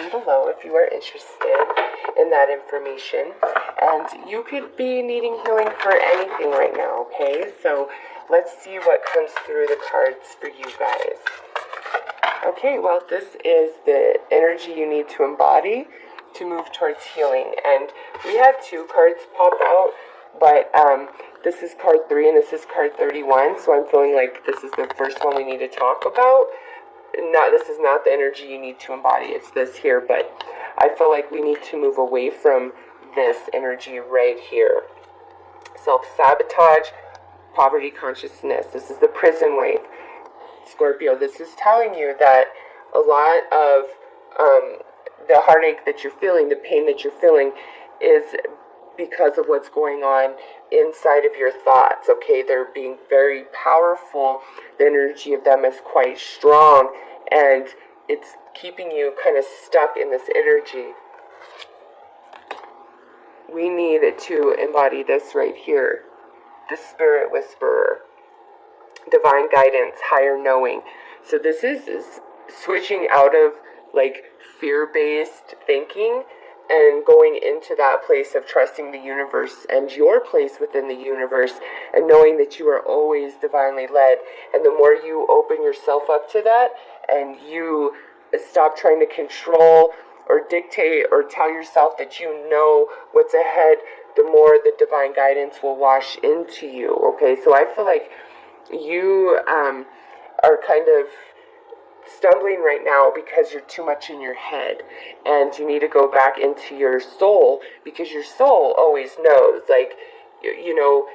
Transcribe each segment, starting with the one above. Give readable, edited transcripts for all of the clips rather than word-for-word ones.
description below if you are interested in that information. And you could be needing healing for anything right now, okay? So let's see what comes through the cards for you guys. Okay, well, this is the energy you need to embody to move towards healing. And we had 2 cards pop out, but this is card 3 and this is card 31. So I'm feeling like this is the first one we need to talk about. This is not the energy you need to embody. It's this here, but I feel like we need to move away from this energy right here. Self-sabotage, poverty consciousness. This is the prison wave. Scorpio, this is telling you that a lot of the heartache that you're feeling, the pain that you're feeling, is because of what's going on inside of your thoughts, okay? They're being very powerful. The energy of them is quite strong, and it's keeping you kind of stuck in this energy. We need to embody this right here. The Spirit Whisperer. Divine guidance, higher knowing. So this is switching out of like fear-based thinking and going into that place of trusting the universe and your place within the universe and knowing that you are always divinely led. And the more you open yourself up to that and you stop trying to control or dictate or tell yourself that you know what's ahead, the more the divine guidance will wash into you, okay? So I feel like you are kind of stumbling right now because you're too much in your head, and you need to go back into your soul, because your soul always knows. Like, you know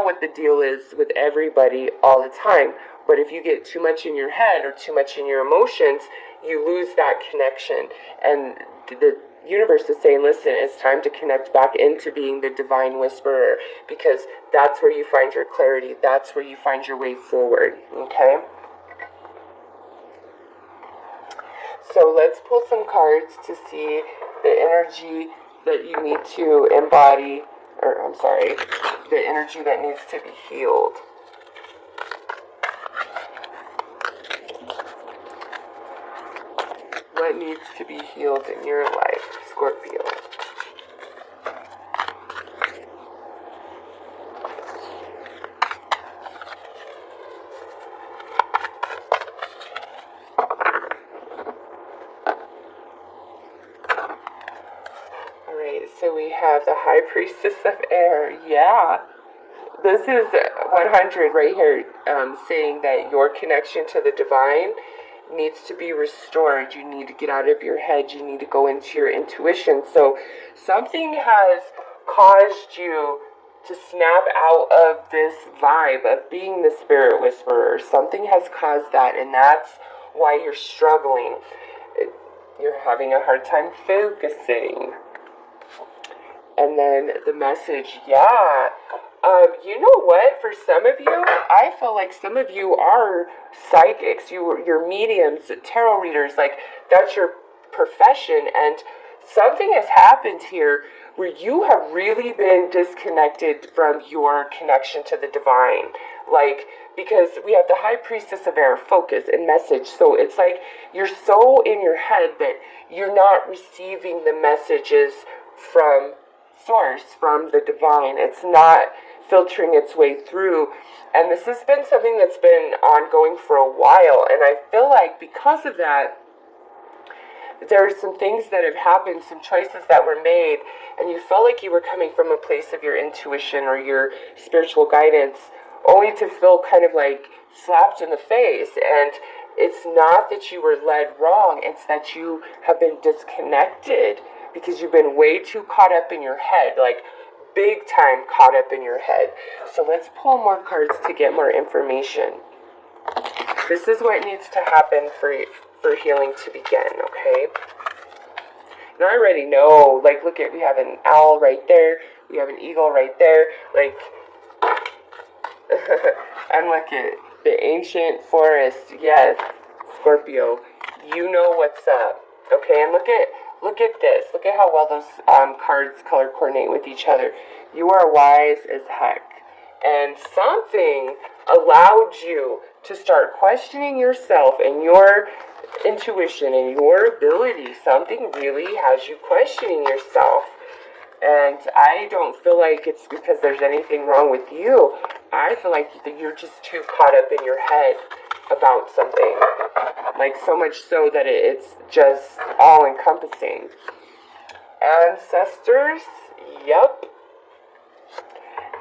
what the deal is with everybody all the time, but if you get too much in your head or too much in your emotions, you lose that connection. And the universe is saying, listen, it's time to connect back into being the divine whisperer, because that's where you find your clarity. That's where you find your way forward, okay? So let's pull some cards to see the energy that you need to embody, the energy that needs to be healed. What needs to be healed in your life, Scorpio? Alright, so we have the High Priestess of Air. Yeah. This is 100 right here, saying that your connection to the divine needs to be restored. You need to get out of your head. You need to go into your intuition. So something has caused you to snap out of this vibe of being the Spirit Whisperer. Something has caused that, and that's why you're struggling. You're having a hard time focusing. And then the message, yeah. You know what? For some of you, I feel like some of you are psychics. You're mediums, tarot readers. Like, that's your profession. And something has happened here where you have really been disconnected from your connection to the divine. Like, because we have the High Priestess of Air, focus and message. So it's like you're so in your head that you're not receiving the messages from source, from the divine. It's not filtering its way through. And this has been something that's been ongoing for a while. And I feel like because of that, there are some things that have happened, some choices that were made, and you felt like you were coming from a place of your intuition or your spiritual guidance, only to feel kind of like slapped in the face. And it's not that you were led wrong, it's that you have been disconnected because you've been way too caught up in your head, like big time caught up in your head. So let's pull more cards to get more information. This is what needs to happen for healing to begin, okay? And I already know, like, look at, we have an owl right there, we have an eagle right there, like, and look at the ancient forest. Yes, Scorpio, you know what's up, okay? And look at this. Look at how well those cards color coordinate with each other. You are wise as heck. and something allowed you to start questioning yourself and your intuition and your ability. Something really has you questioning yourself. And I don't feel like it's because there's anything wrong with you. I feel like you're just too caught up in your head about something. Like so much so that it's just all encompassing. Ancestors, yep.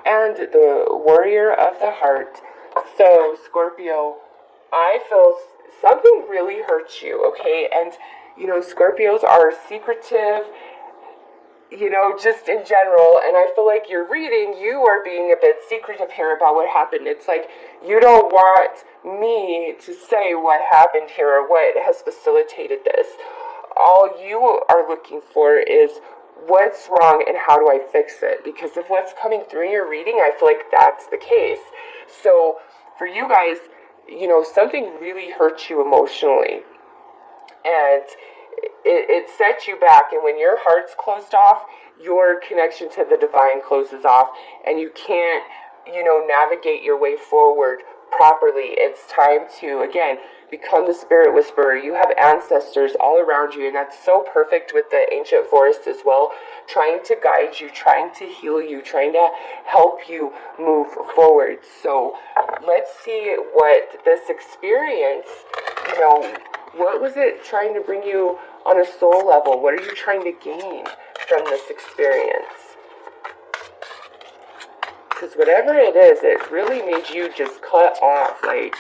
And the warrior of the heart. So, Scorpio, I feel something really hurts you, okay? And, Scorpios are secretive, just in general. And I feel like you're reading, you are being a bit secretive here about what happened. It's like you don't want me to say what happened here or what has facilitated this. All you are looking for is what's wrong and how do I fix it? Because if what's coming through in your reading, I feel like that's the case. So for you guys, something really hurts you emotionally. And it sets you back. And when your heart's closed off, your connection to the divine closes off. And you can't, navigate your way forward properly. It's time to, again, become the spirit whisperer. You have ancestors all around you, and that's so perfect with the ancient forest as well, trying to guide you, trying to heal you, trying to help you move forward. So let's see what this experience, what was it trying to bring you on a soul level? What are you trying to gain from this experience? Because whatever it is, it really made you just cut off, like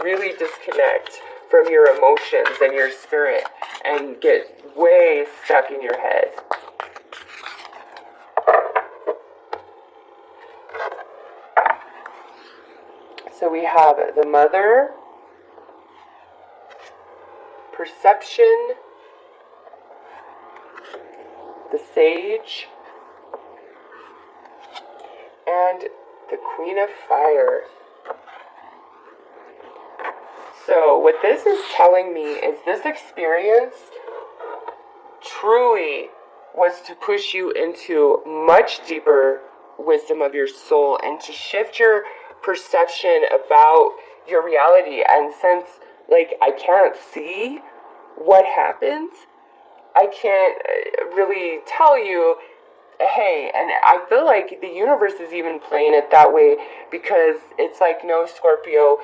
really disconnect from your emotions and your spirit and get way stuck in your head. So we have the mother, perception, the sage, and the Queen of Fire. So what this is telling me is this experience truly was to push you into much deeper wisdom of your soul and to shift your perception about your reality. And since, I can't see what happened, I can't really tell you, hey, and I feel like the universe is even playing it that way because it's like, no, Scorpio,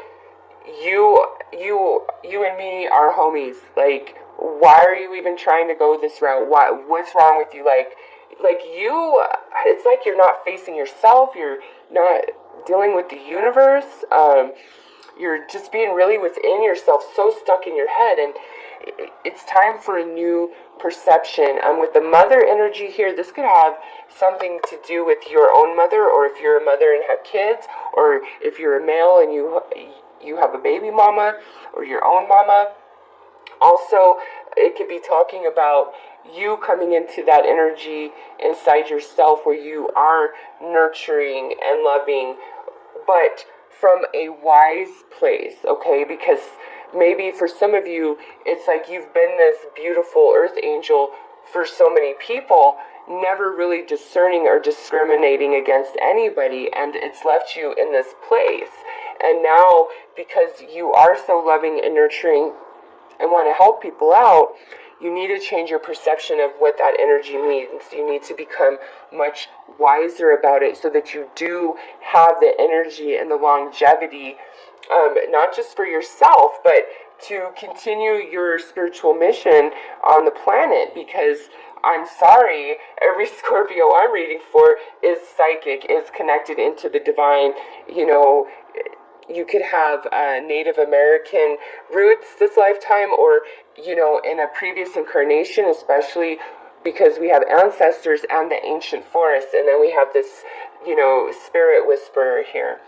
you and me are homies. Like, why are you even trying to go this route? What's wrong with you? Like you, it's like you're not facing yourself. You're not dealing with the universe. You're just being really within yourself, so stuck in your head. And it's time for a new perception. With the mother energy here, this could have something to do with your own mother, or if you're a mother and have kids, or if you're a male and you have a baby mama, or your own mama. Also, it could be talking about you coming into that energy inside yourself where you are nurturing and loving, but from a wise place, okay? Because maybe for some of you, it's like you've been this beautiful earth angel for so many people, never really discerning or discriminating against anybody, and it's left you in this place. And now, because you are so loving and nurturing and want to help people out, you need to change your perception of what that energy means. You need to become much wiser about it so that you do have the energy and the longevity, not just for yourself, but to continue your spiritual mission on the planet. Because I'm sorry, every Scorpio I'm reading for is psychic, is connected into the divine. You could have Native American roots this lifetime, or, in a previous incarnation, especially because we have ancestors and the ancient forest, and then we have this, spirit whisperer here.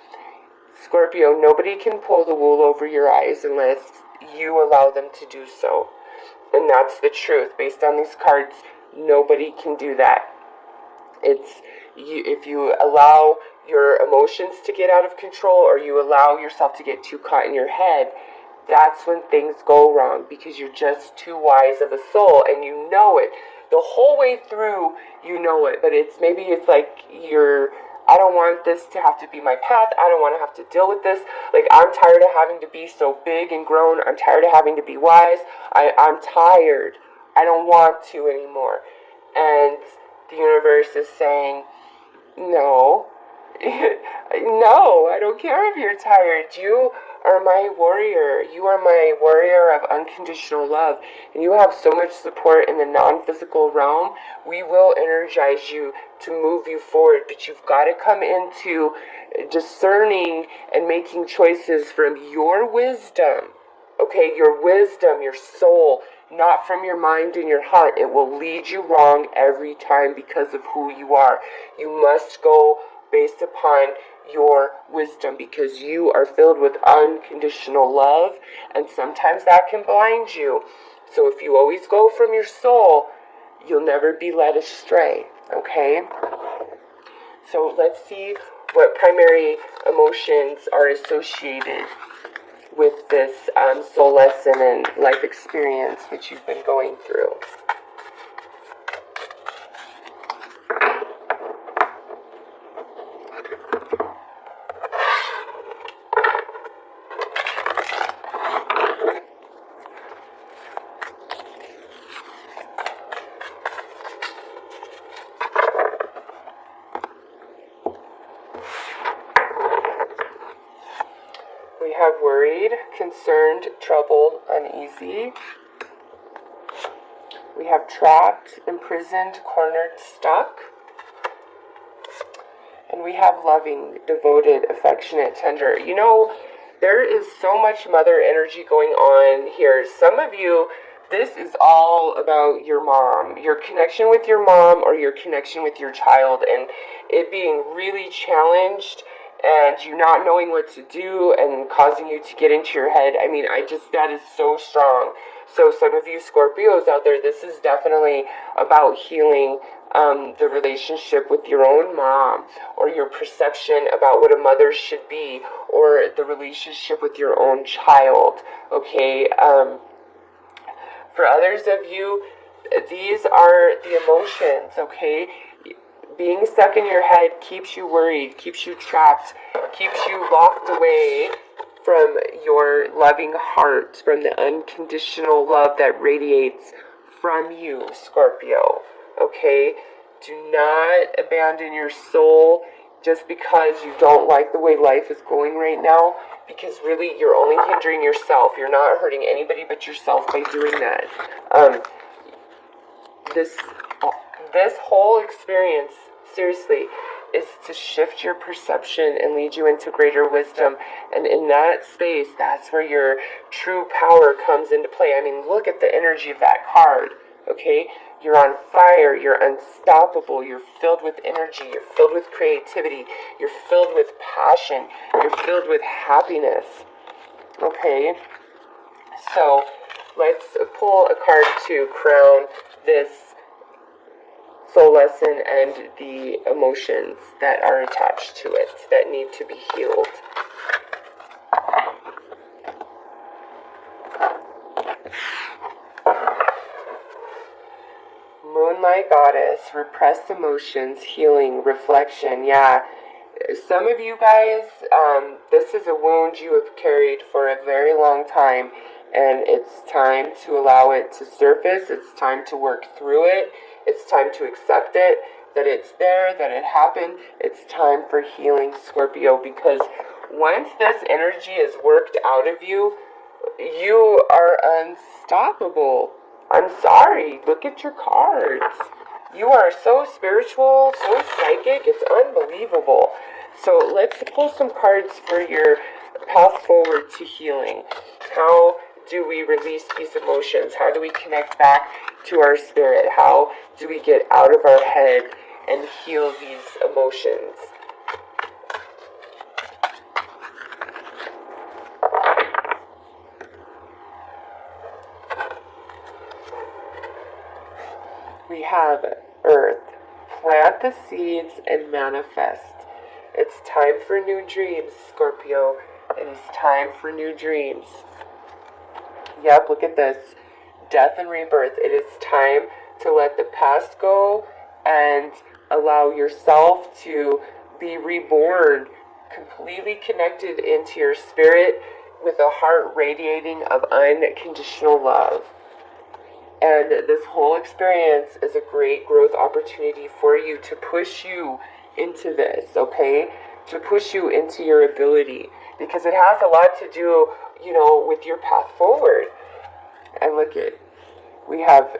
Scorpio, nobody can pull the wool over your eyes unless you allow them to do so. And that's the truth. Based on these cards, nobody can do that. If you allow your emotions to get out of control, or you allow yourself to get too caught in your head, that's when things go wrong, because you're just too wise of a soul, and you know it. The whole way through, you know it, but it's like you're I don't want this to have to be my path. I don't want to have to deal with this. Like, I'm tired of having to be so big and grown. I'm tired of having to be wise. I'm tired. I don't want to anymore. And the universe is saying, no. No, I don't care if you're tired. You are my warrior. You are my warrior of unconditional love. And you have so much support in the non-physical realm. We will energize you to move you forward. But you've got to come into discerning and making choices from your wisdom. Okay, your wisdom, your soul, not from your mind and your heart. It will lead you wrong every time because of who you are. You must go based upon your wisdom because you are filled with unconditional love, and sometimes that can blind you. So if you always go from your soul, you'll never be led astray, okay? So let's see what primary emotions are associated with this soul lesson and life experience that you've been going through. We have worried, concerned, troubled, uneasy. We have trapped, imprisoned, cornered, stuck. And we have loving, devoted, affectionate, tender. You know, there is so much mother energy going on here. Some of you, this is all about your mom, your connection with your mom or your connection with your child, and it being really challenged and you not knowing what to do and causing you to get into your head. I mean, that is so strong. So some of you Scorpios out there, this is definitely about healing the relationship with your own mom, or your perception about what a mother should be, or the relationship with your own child, okay? For others of you, these are the emotions, okay? Being stuck in your head keeps you worried, keeps you trapped, keeps you locked away from your loving heart, from the unconditional love that radiates from you, Scorpio, okay? Do not abandon your soul just because you don't like the way life is going right now, because really you're only hindering yourself. You're not hurting anybody but yourself by doing that. This whole experience, seriously, is to shift your perception and lead you into greater wisdom. And in that space, that's where your true power comes into play. I mean, look at the energy of that card, okay? You're on fire, you're unstoppable, you're filled with energy, you're filled with creativity, you're filled with passion, you're filled with happiness, okay? So let's pull a card to crown this soul lesson and the emotions that are attached to it that need to be healed. Moonlight Goddess, repressed emotions, healing, reflection. Yeah, some of you guys, this is a wound you have carried for a very long time, and it's time to allow it to surface. It's time to work through it. It's time to accept it, that it's there, that it happened. It's time for healing, Scorpio, because once this energy is worked out of you, you are unstoppable. I'm sorry, look at your cards. You are so spiritual, so psychic, it's unbelievable. So let's pull some cards for your path forward to healing. How do we release these emotions? How do we connect back to our spirit? How do we get out of our head and heal these emotions? We have Earth. Plant the seeds and manifest. It's time for new dreams, Scorpio. It is time for new dreams. Yep, look at this. Death and rebirth. It is time to let the past go and allow yourself to be reborn, completely connected into your spirit with a heart radiating of unconditional love. And this whole experience is a great growth opportunity for you to push you into this, okay? To push you into your ability, because it has a lot to do, with your path forward. And look at, we have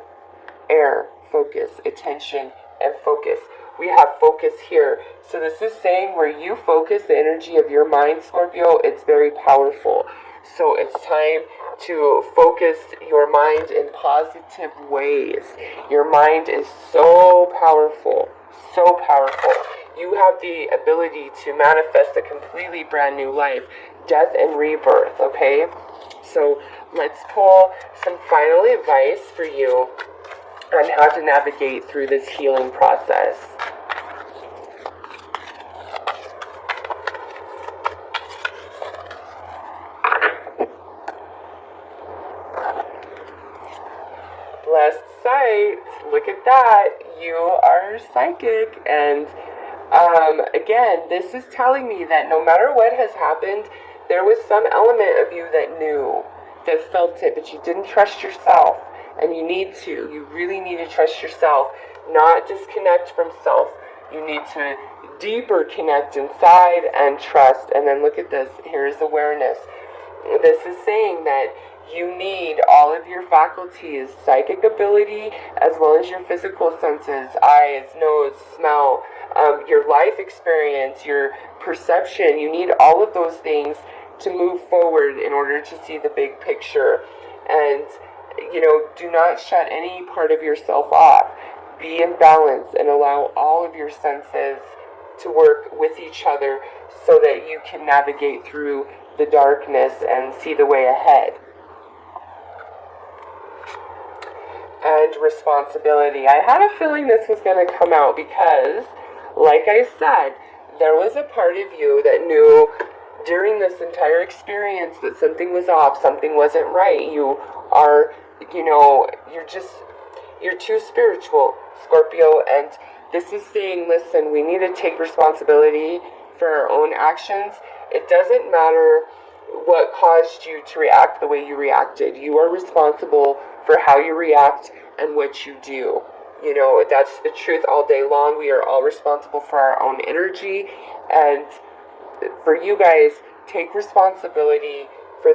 air, focus, attention, and focus. We have focus here. So this is saying where you focus the energy of your mind, Scorpio, it's very powerful. So it's time to focus your mind in positive ways. Your mind is so powerful, so powerful. You have the ability to manifest a completely brand new life, death and rebirth, okay? So let's pull some final advice for you on how to navigate through this healing process. Blessed sight, look at that, you are psychic. And again, this is telling me that no matter what has happened, there was some element of you that knew, that felt it, but you didn't trust yourself. And you need to. You really need to trust yourself, not disconnect from self. You need to deeper connect inside and trust. And then look at this. Here's awareness. This is saying that you need all of your faculties, psychic ability, as well as your physical senses, eyes, nose, smell, your life experience, your perception. You need all of those things to move forward in order to see the big picture. And do not shut any part of yourself off. Be in balance and allow all of your senses to work with each other so that you can navigate through the darkness and see the way ahead. And responsibility. I had a feeling this was going to come out because, like I said, there was a part of you that knew during this entire experience that something was off, something wasn't right. You are, you're too spiritual, Scorpio, and this is saying, listen, we need to take responsibility for our own actions. It doesn't matter what caused you to react the way you reacted. You are responsible for how you react and what you do. That's the truth all day long. We are all responsible for our own energy, and for you guys, take responsibility for,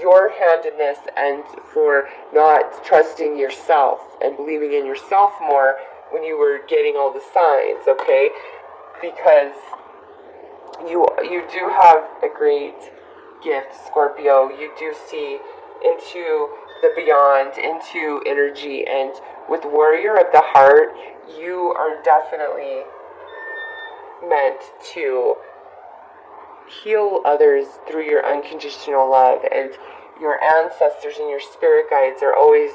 your handedness and for not trusting yourself and believing in yourself more when you were getting all the signs, okay? Because you do have a great gift, Scorpio. You do see into the beyond, into energy, and with Warrior of the Heart, you are definitely meant to heal others through your unconditional love, and your ancestors and your spirit guides are always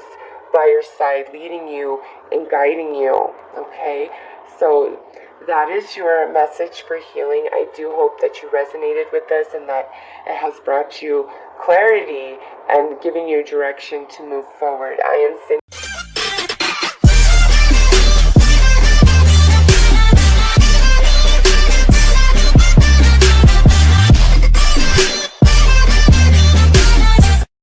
by your side, leading you and guiding you, okay? So that is your message for healing. I do hope that you resonated with this and that it has brought you clarity and given you direction to move forward. I am sending